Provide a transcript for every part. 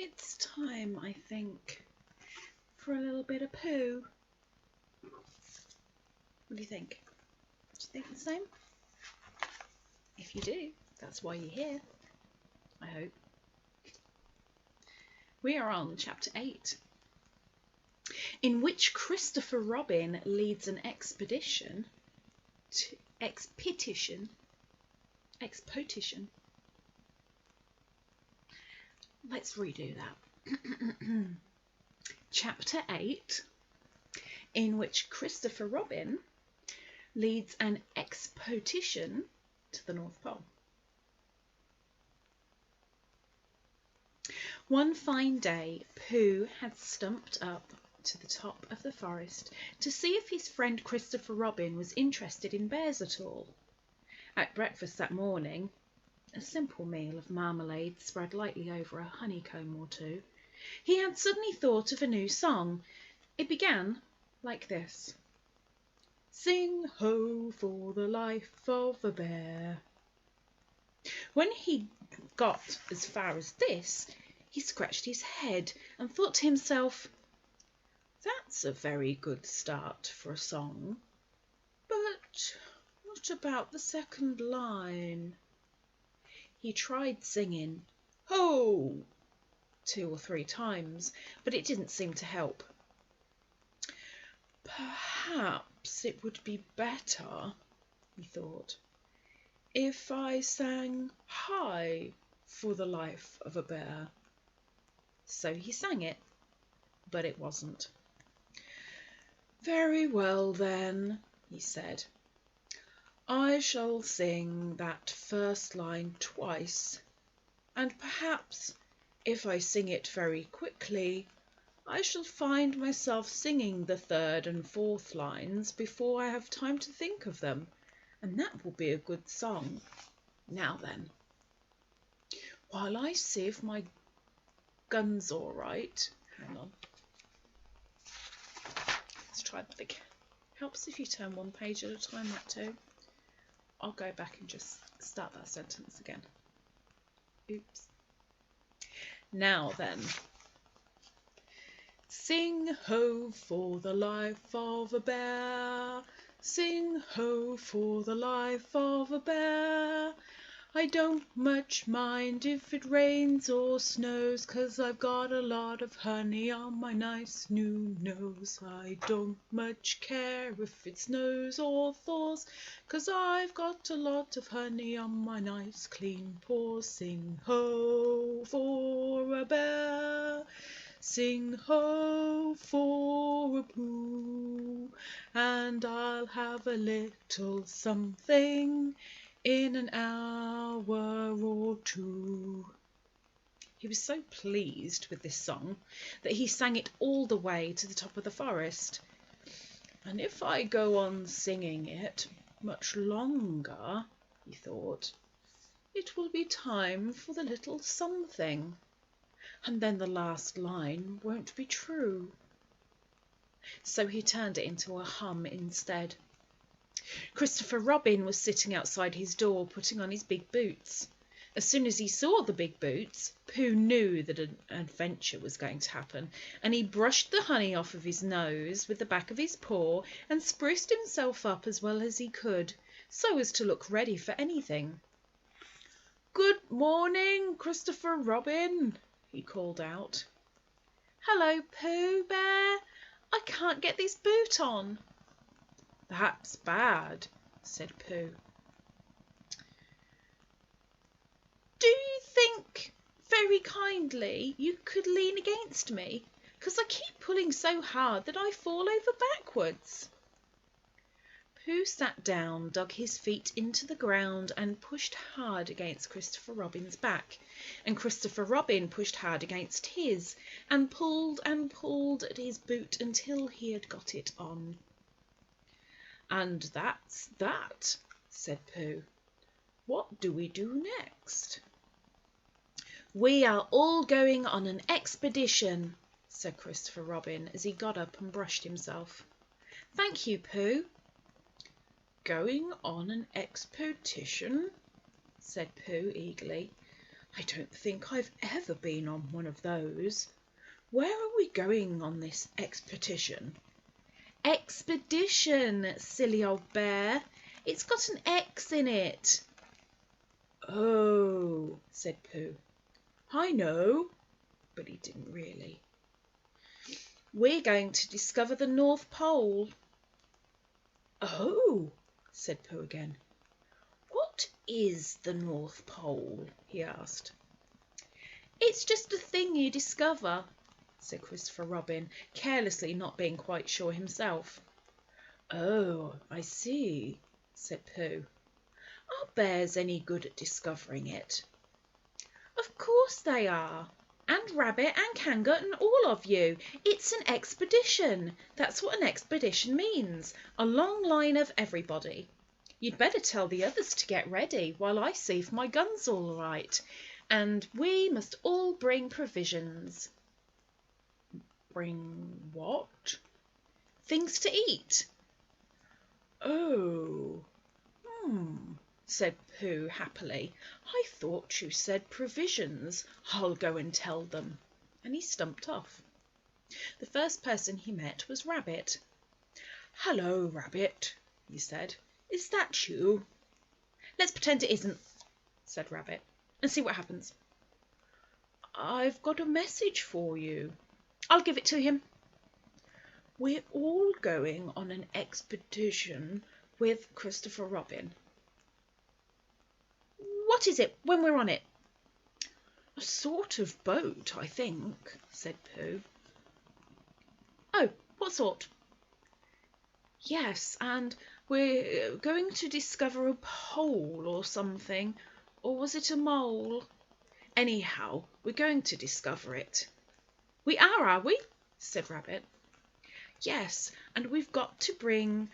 It's time, I think, for a little bit of poo. What do you think? Do you think the same? If you do, that's why you're here, I hope. We are on chapter 8, in which Christopher Robin leads an expedition. Let's redo that. Chapter 8, in which Christopher Robin leads an expedition to the North Pole. One fine day, Pooh had stumped up to the top of the forest to see if his friend Christopher Robin was interested in bears at all. At breakfast that morning, a simple meal of marmalade spread lightly over a honeycomb or two, he had suddenly thought of a new song. It began like this. Sing ho for the life of a bear. When he got as far as this, he scratched his head and thought to himself, that's a very good start for a song, but what about the second line? He tried singing ho 2 or 3 times, but it didn't seem to help. Perhaps it would be better, he thought, if I sang hi for the life of a bear. So he sang it, but it wasn't. Very well then, he said. I shall sing that first line twice, and perhaps if I sing it very quickly, I shall find myself singing the 3rd and 4th lines before I have time to think of them, and that will be a good song. Now then, while I see if my gun's all right. Hang on. Let's try that again. Helps if you turn one page at a time, that too. I'll go back and just start that sentence again. Oops. Now then. Sing ho for the life of a bear. Sing ho for the life of a bear. I don't much mind if it rains or snows, 'cause I've got a lot of honey on my nice new nose. I don't much care if it snows or thaws, 'cause I've got a lot of honey on my nice clean paws. Sing ho for a bear. Sing ho for a Pooh, and I'll have a little something in an hour or 2. He was so pleased with this song that he sang it all the way to the top of the forest. And if I go on singing it much longer, he thought, it will be time for the little something, and then the last line won't be true. So he turned it into a hum instead. Christopher Robin was sitting outside his door putting on his big boots. As soon as he saw the big boots, Pooh knew that an adventure was going to happen, and he brushed the honey off of his nose with the back of his paw and spruced himself up as well as he could, so as to look ready for anything. Good morning, Christopher Robin, he called out. Hello, Pooh Bear. I can't get this boot on. That's bad, said Pooh. Do you think, very kindly, you could lean against me? 'Cause I keep pulling so hard that I fall over backwards. Pooh sat down, dug his feet into the ground and pushed hard against Christopher Robin's back, and Christopher Robin pushed hard against his and pulled at his boot until he had got it on. And that's that, said Pooh. What do we do next? We are all going on an expedition, said Christopher Robin as he got up and brushed himself. Thank you, Pooh. Going on an expedition, said Pooh eagerly. I don't think I've ever been on one of those. Where are we going on this expedition? Expedition, silly old bear. It's got an X in it. Oh, said Pooh. I know, but he didn't really. We're going to discover the North Pole. Oh, said Pooh again. What is the North Pole? He asked. It's just a thing you discover, said Christopher Robin, carelessly, not being quite sure himself. Oh, I see, said Pooh. Are bears any good at discovering it? Of course they are. And Rabbit and Kangaroo and all of you. It's an expedition. That's what an expedition means. A long line of everybody. You'd better tell the others to get ready while I see if my gun's all right. And we must all bring provisions. Bring what? Things to eat. Oh, said Pooh happily. I thought you said provisions. I'll go and tell them. And he stumped off. The first person he met was Rabbit. Hello, Rabbit, he said. Is that you? Let's pretend it isn't, said Rabbit, and see what happens. I've got a message for you. I'll give it to him. We're all going on an expedition with Christopher Robin. What is it when we're on it? A sort of boat, I think, said Pooh. Oh, what sort? Yes, and we're going to discover a pole or something. Or was it a mole? Anyhow, we're going to discover it. We are we? Said Rabbit. Yes, and we've got to bring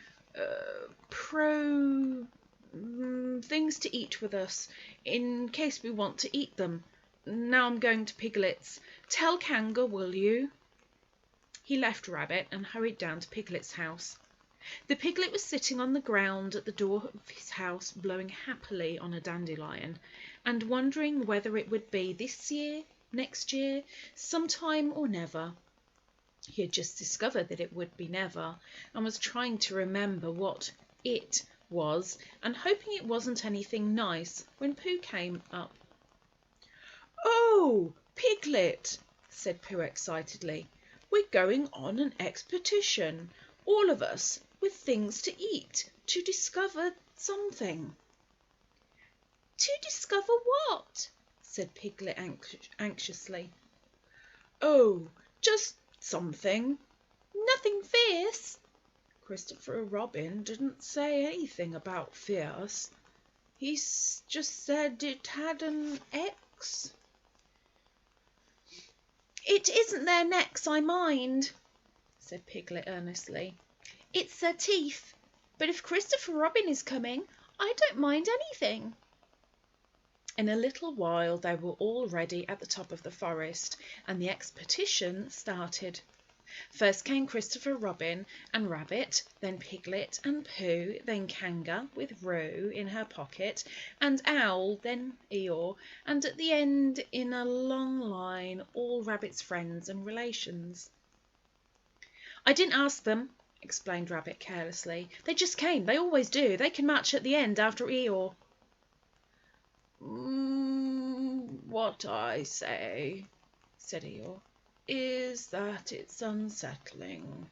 things to eat with us in case we want to eat them. Now I'm going to Piglet's. Tell Kanga, will you? He left Rabbit and hurried down to Piglet's house. The piglet was sitting on the ground at the door of his house, blowing happily on a dandelion, and wondering whether it would be this year, next year, sometime or never. He had just discovered that it would be never, and was trying to remember what it was, and hoping it wasn't anything nice, when Pooh came up. Oh, Piglet, said Pooh excitedly. We're going on an expedition, all of us, with things to eat, to discover something. To discover what? Said Piglet anxiously. Oh, just something. Nothing fierce. Christopher Robin didn't say anything about fierce. He just said it had an X. It isn't their necks I mind, said Piglet earnestly. It's their teeth. But if Christopher Robin is coming, I don't mind anything. In a little while they were all ready at the top of the forest, and the expedition started. First came Christopher Robin and Rabbit, then Piglet and Pooh, then Kanga with Roo in her pocket, and Owl, then Eeyore, and at the end, in a long line, all Rabbit's friends and relations. I didn't ask them, explained Rabbit carelessly. They just came. They always do. They can march at the end after Eeyore. What I say, said Eeyore, is that it's unsettling.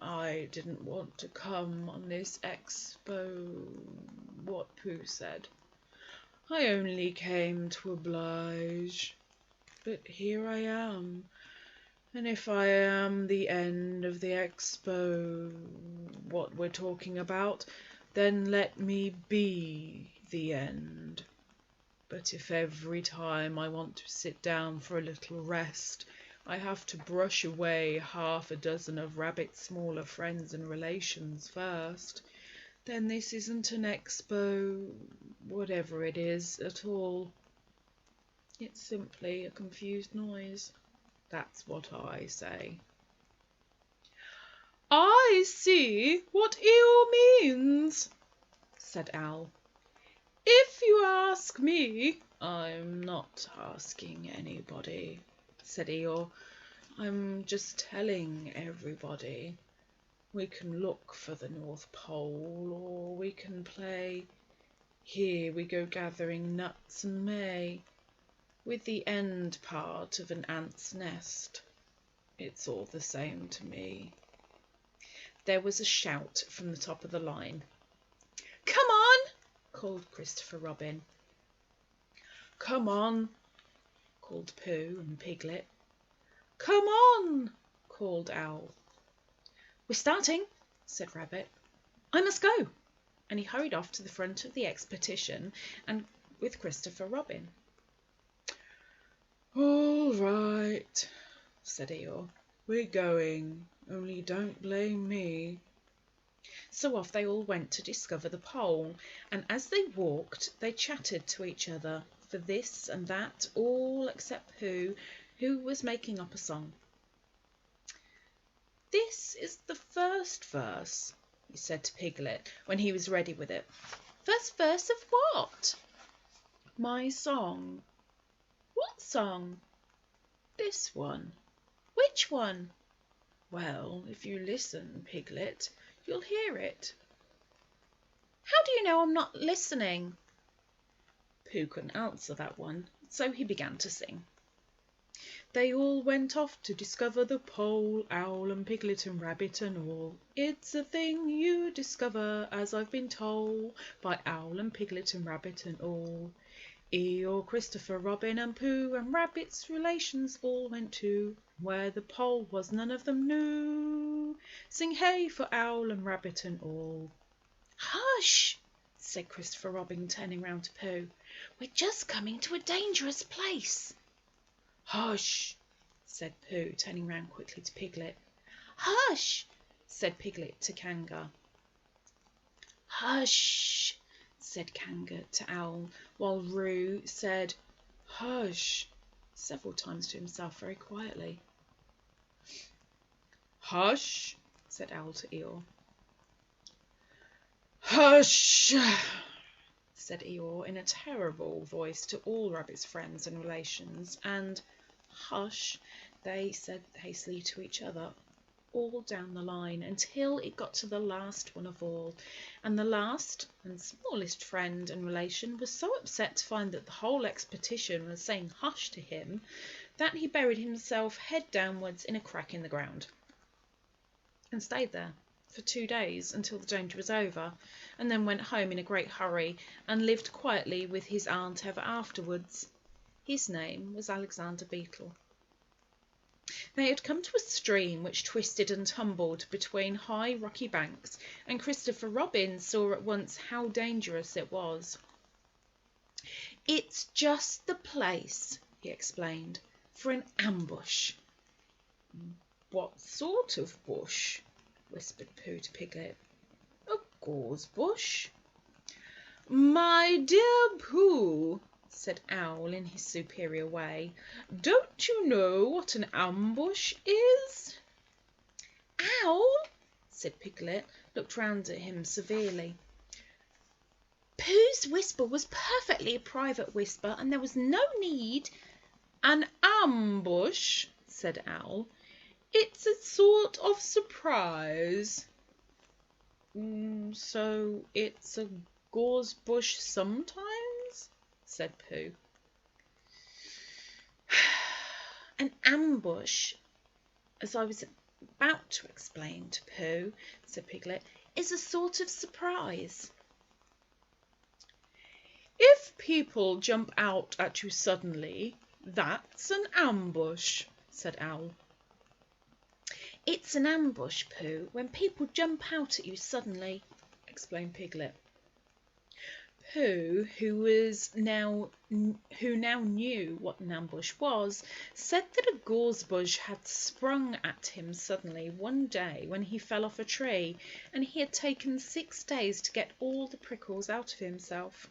I didn't want to come on this expo, what Pooh said. I only came to oblige. But here I am, and if I am the end of the expo, what we're talking about, then let me be the end. But if every time I want to sit down for a little rest, I have to brush away half a dozen of Rabbit's smaller friends and relations first, then this isn't an expo, whatever it is, at all. It's simply a confused noise. That's what I say. I see what Eeyore means, said Owl. If you ask me, I'm not asking anybody, said Eeyore. I'm just telling everybody. We can look for the North Pole, or we can play Here We Go Gathering Nuts in May, with the end part of an ant's nest. It's all the same to me. There was a shout from the top of the line. Come on, called Christopher Robin. Come on, called Pooh and Piglet. Come on, called Owl. We're starting, said Rabbit. I must go. And he hurried off to the front of the expedition and with Christopher Robin. All right, said Eeyore. We're going, only don't blame me. So off they all went to discover the pole, and as they walked they chattered to each other, for this and that, all except Pooh, who was making up a song. This is the first verse, he said to Piglet when he was ready with it. First verse of what? My song. What song? This one. Which one? Well, if you listen, Piglet, you'll hear it. How do you know I'm not listening? Pooh couldn't answer that one, so he began to sing. They all went off to discover the pole, Owl and Piglet and Rabbit and all. It's a thing you discover, as I've been told, by Owl and Piglet and Rabbit and all. Eeyore, Christopher, Robin and Pooh and Rabbit's relations all went too. Where the pole was none of them knew. Sing hey for Owl and Rabbit and all. Hush, said Christopher Robin, turning round to Pooh. We're just coming to a dangerous place. Hush, said Pooh, turning round quickly to Piglet. Hush, said Piglet to Kanga. Hush, said Kanga to Owl, while Roo said hush several times to himself very quietly. Hush, said Owl to Eeyore. Hush, said Eeyore in a terrible voice to all Rabbit's friends and relations, and hush, they said hastily to each other, all down the line, until it got to the last one of all, and the last and smallest friend and relation was so upset to find that the whole expedition was saying hush to him that he buried himself head downwards in a crack in the ground, and stayed there for 2 days until the danger was over, and then went home in a great hurry and lived quietly with his aunt ever afterwards. His name was Alexander Beetle. They had come to a stream which twisted and tumbled between high rocky banks, and Christopher Robin saw at once how dangerous it was. It's just the place, he explained, for an ambush. What sort of bush? Whispered Pooh to Piglet. A gorse bush. My dear Pooh, said Owl in his superior way, don't you know what an ambush is? Owl, said Piglet, looked round at him severely. Pooh's whisper was perfectly a private whisper, and there was no need. An ambush, said Owl. It's a sort of surprise. So it's a gorse bush sometimes? Said Pooh. An ambush, as I was about to explain to Pooh, said Piglet, is a sort of surprise. If people jump out at you suddenly, that's an ambush, said Owl. It's an ambush, Pooh, when people jump out at you suddenly, explained Piglet. Pooh, who now knew what an ambush was, said that a gorse bush had sprung at him suddenly one day when he fell off a tree, and he had taken 6 days to get all the prickles out of himself.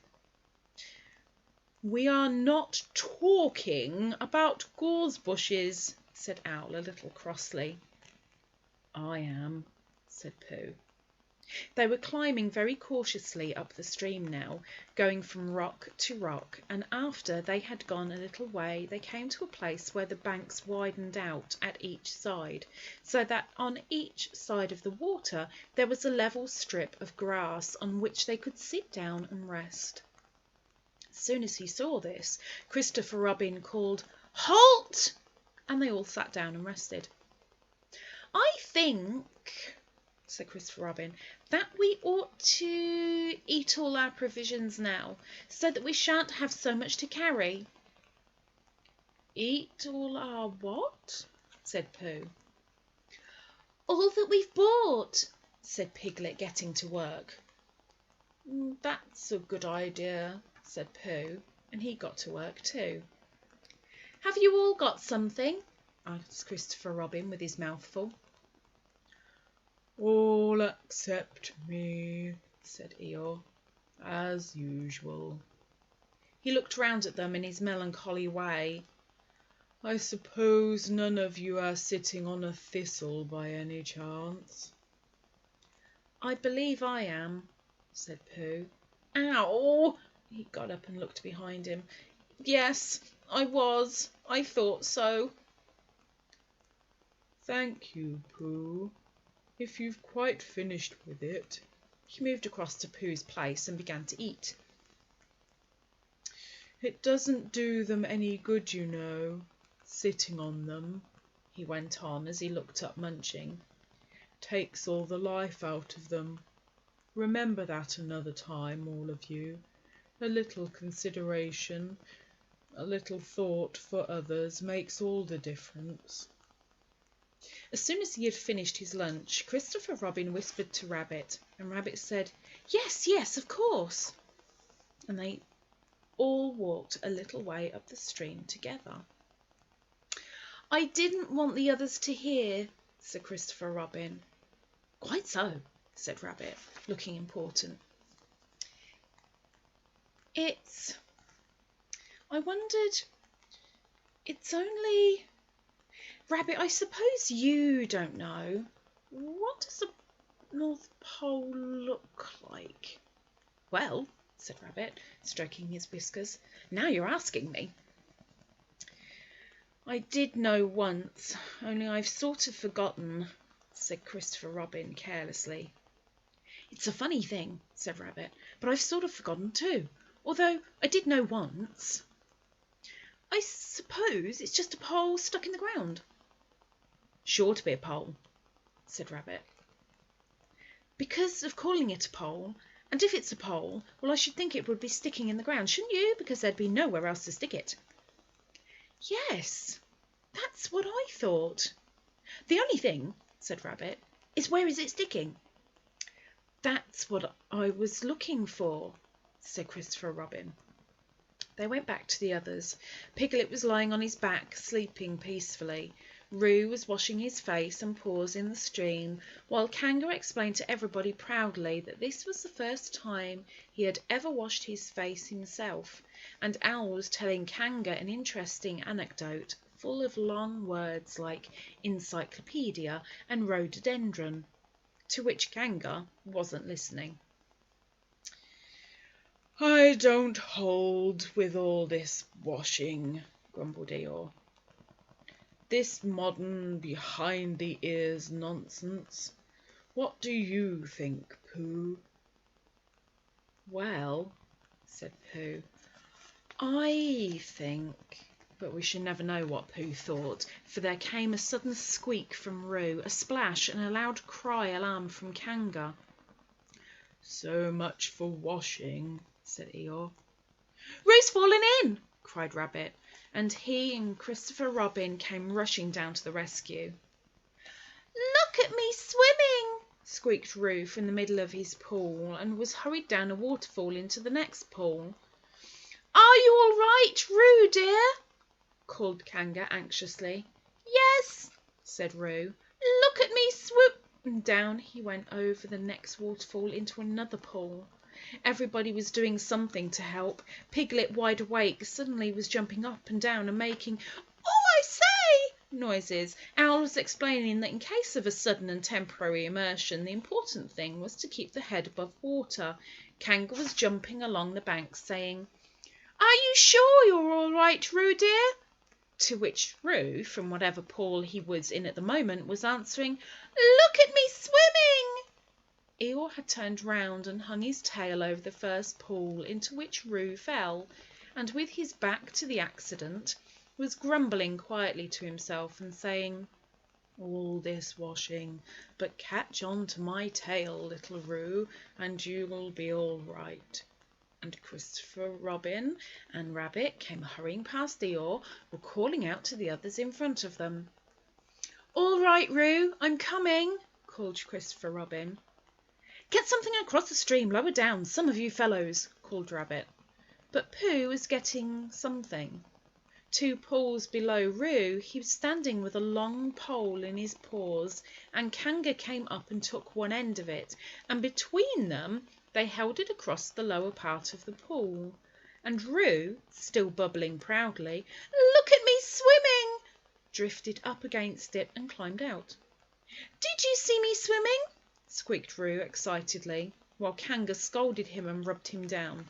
We are not talking about gorse bushes, said Owl a little crossly. I am, said Pooh. They were climbing very cautiously up the stream now, going from rock to rock, and after they had gone a little way they came to a place where the banks widened out at each side, so that on each side of the water there was a level strip of grass on which they could sit down and rest. As soon as he saw this, Christopher Robin called, "Halt!" and they all sat down and rested. "I think," said Christopher Robin, "that we ought to eat all our provisions now, so that we shan't have so much to carry." "Eat all our what?" said Pooh. "All that we've bought," said Piglet, getting to work. "That's a good idea," said Pooh, and he got to work too. "Have you all got something?" asked Christopher Robin with his mouth full. "All except me," said Eeyore, "as usual." He looked round at them in his melancholy way. "I suppose none of you are sitting on a thistle by any chance?" "I believe I am," said Pooh. "Ow!" He got up and looked behind him. "Yes, I was. I thought so." "Thank you, Pooh. If you've quite finished with it." He moved across to Pooh's place and began to eat. "It doesn't do them any good, you know, sitting on them," he went on as he looked up munching. "Takes all the life out of them. Remember that another time, all of you. A little consideration, a little thought for others makes all the difference." As soon as he had finished his lunch, Christopher Robin whispered to Rabbit, and Rabbit said, "Yes, yes, of course." And they all walked a little way up the stream together. "I didn't want the others to hear," said Christopher Robin. "Quite so," said Rabbit, looking important. I wondered, it's only... Rabbit, I suppose you don't know. What does the North Pole look like?" "Well," said Rabbit, stroking his whiskers, "now you're asking me." "I did know once, only I've sort of forgotten," said Christopher Robin carelessly. "It's a funny thing," said Rabbit, "but I've sort of forgotten too, although I did know once. I suppose it's just a pole stuck in the ground." "Sure to be a pole," said Rabbit. "Because of calling it a pole, and if it's a pole, well, I should think it would be sticking in the ground, shouldn't you? Because there'd be nowhere else to stick it." "Yes, that's what I thought. The only thing," said Rabbit, "is where is it sticking?" "That's what I was looking for," said Christopher Robin. They went back to the others. Piglet was lying on his back, sleeping peacefully. Roo was washing his face and paws in the stream, while Kanga explained to everybody proudly that this was the first time he had ever washed his face himself, and Owl was telling Kanga an interesting anecdote full of long words like encyclopedia and rhododendron, to which Kanga wasn't listening. "I don't hold with all this washing," grumbled Eeyore. "This modern behind-the-ears nonsense. What do you think, Pooh?" "Well," said Pooh, "I think—" But we should never know what Pooh thought, for there came a sudden squeak from Roo, a splash, and a loud cry alarm from Kanga. "So much for washing," said Eeyore. "Roo's fallen in!" cried Rabbit, and he and Christopher Robin came rushing down to the rescue. "Look at me swimming!" squeaked Roo from the middle of his pool, and was hurried down a waterfall into the next pool. "Are you all right, Roo dear?" called Kanga anxiously. "Yes," said Roo. "Look at me swoop!" And down he went over the next waterfall into another pool. Everybody was doing something to help. Piglet, wide awake, suddenly was jumping up and down and making "Oh, I say!" noises. Owl was explaining that in case of a sudden and temporary immersion, the important thing was to keep the head above water. Kanga was jumping along the bank, saying, "Are you sure you're all right, Roo dear?" To which Roo, from whatever pool he was in at the moment, was answering, "Look at me swimming!" Eeyore had turned round and hung his tail over the first pool, into which Roo fell, and with his back to the accident, was grumbling quietly to himself and saying, "All this washing, but catch on to my tail, little Roo, and you'll be all right." And Christopher Robin and Rabbit came hurrying past Eeyore, were calling out to the others in front of them. "All right, Roo, I'm coming," called Christopher Robin. "Get something across the stream lower down, some of you fellows," called Rabbit. But Pooh was getting something. 2 pools below Roo, he was standing with a long pole in his paws, and Kanga came up and took one end of it, and between them they held it across the lower part of the pool. And Roo, still bubbling proudly, "Look at me swimming!" drifted up against it and climbed out. "Did you see me swimming?" squeaked Roo excitedly, while Kanga scolded him and rubbed him down.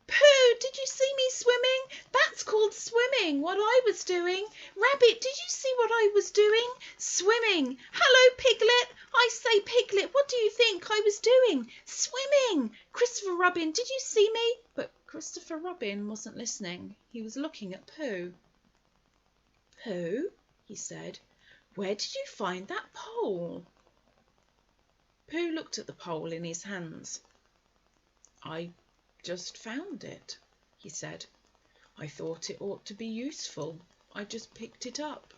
"Pooh, did you see me swimming? That's called swimming, what I was doing. Rabbit, did you see what I was doing? Swimming. Hello, Piglet. I say, Piglet, what do you think I was doing? Swimming. Christopher Robin, did you see me?" But Christopher Robin wasn't listening. He was looking at Pooh. "Pooh," he said, "where did you find that pole?" Pooh looked at the pole in his hands. "I just found it," he said. "I thought it ought to be useful. I just picked it up."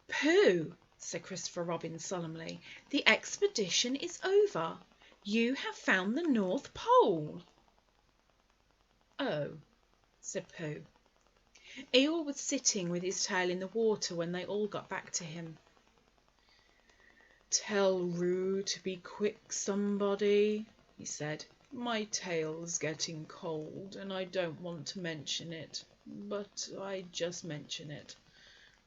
"Pooh," said Christopher Robin solemnly, "the expedition is over. You have found the North Pole." "Oh," said Pooh. Eeyore was sitting with his tail in the water when they all got back to him. "Tell Roo to be quick, somebody," he said. "My tail's getting cold, and I don't want to mention it, but I just mention it.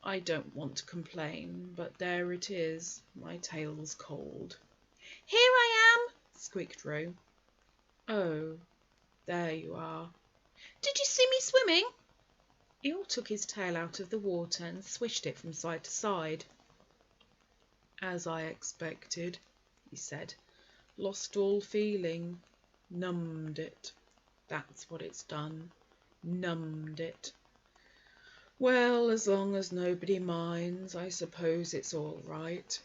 I don't want to complain, but there it is, my tail's cold." "Here I am," squeaked Roo. "Oh, there you are." "Did you see me swimming?" Eeyore took his tail out of the water and swished it from side to side. "As I expected," he said. "Lost all feeling. Numbed it. That's what it's done. Numbed it. Well, as long as nobody minds, I suppose it's all right."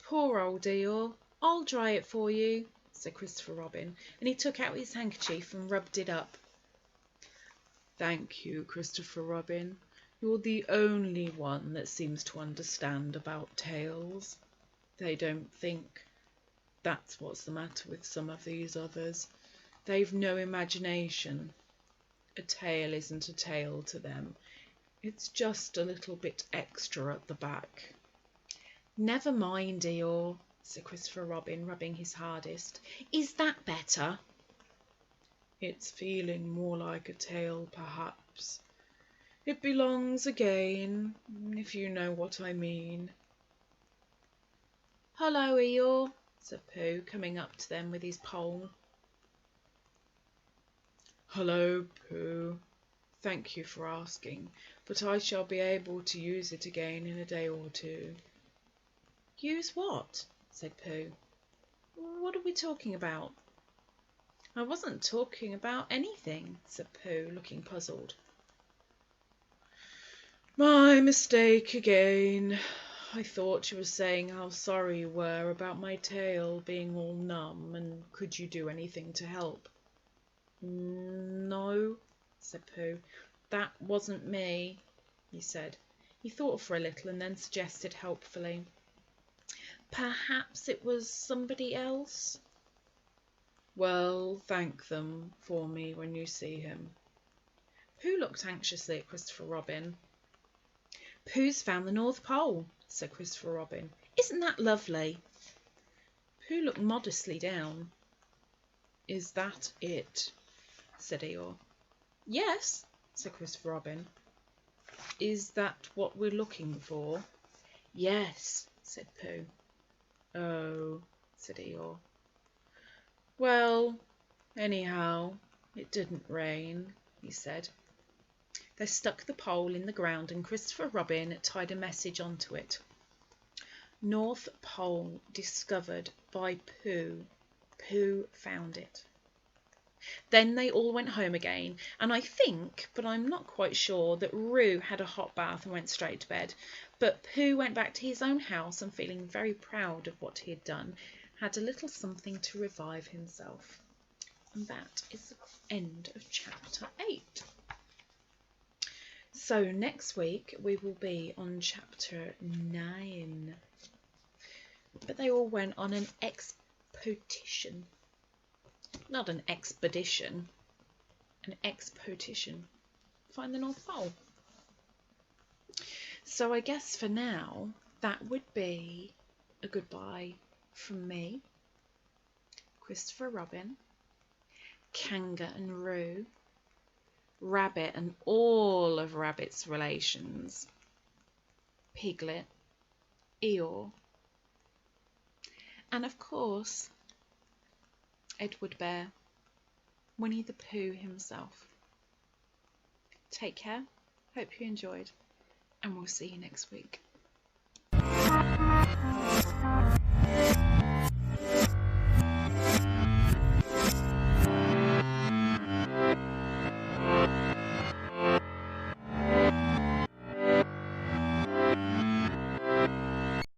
"Poor old Eeyore. I'll dry it for you," said Christopher Robin, and he took out his handkerchief and rubbed it up. "Thank you, Christopher Robin. You're the only one that seems to understand about tails. They don't think. That's what's the matter with some of these others. They've no imagination. A tail isn't a tail to them. It's just a little bit extra at the back." "Never mind, Eeyore," said Christopher Robin, rubbing his hardest. "Is that better?" "It's feeling more like a tail, perhaps. It belongs again, if you know what I mean." "Hello, Eeyore," said Pooh, coming up to them with his pole. "Hello, Pooh. Thank you for asking, but I shall be able to use it again in a day or 2. "Use what?" said Pooh. "What are we talking about?" "I wasn't talking about anything," said Pooh, looking puzzled. "My mistake again. I thought you were saying how sorry you were about my tail being all numb, and could you do anything to help?" "No," said Pooh, "that wasn't me," he said. He thought for a little and then suggested helpfully, "Perhaps it was somebody else?" "Well, thank them for me when you see him." Pooh looked anxiously at Christopher Robin. "Pooh's found the North Pole," said Christopher Robin. "Isn't that lovely?" Pooh looked modestly down. "Is that it?" said Eeyore. "Yes," said Christopher Robin. Is that what we're looking for? Yes, said Pooh. Oh, said Eeyore. Well, anyhow, it didn't rain, he said. They stuck the pole in the ground and Christopher Robin tied a message onto it. North Pole discovered by Pooh. Pooh found it. Then they all went home again, and I think, but I'm not quite sure, that Roo had a hot bath and went straight to bed. But Pooh went back to his own house and, feeling very proud of what he had done, had a little something to revive himself. And that is the end of chapter 8. So next week we will be on chapter 9. But they all went on an expedition. Not an expedition, an expedition. Find the North Pole. So I guess for now that would be a goodbye from me, Christopher Robin, Kanga and Roo, Rabbit and all of Rabbit's relations, Piglet, Eeyore, and of course Edward Bear, Winnie-the-Pooh himself. Take care, hope you enjoyed, and we'll see you next week.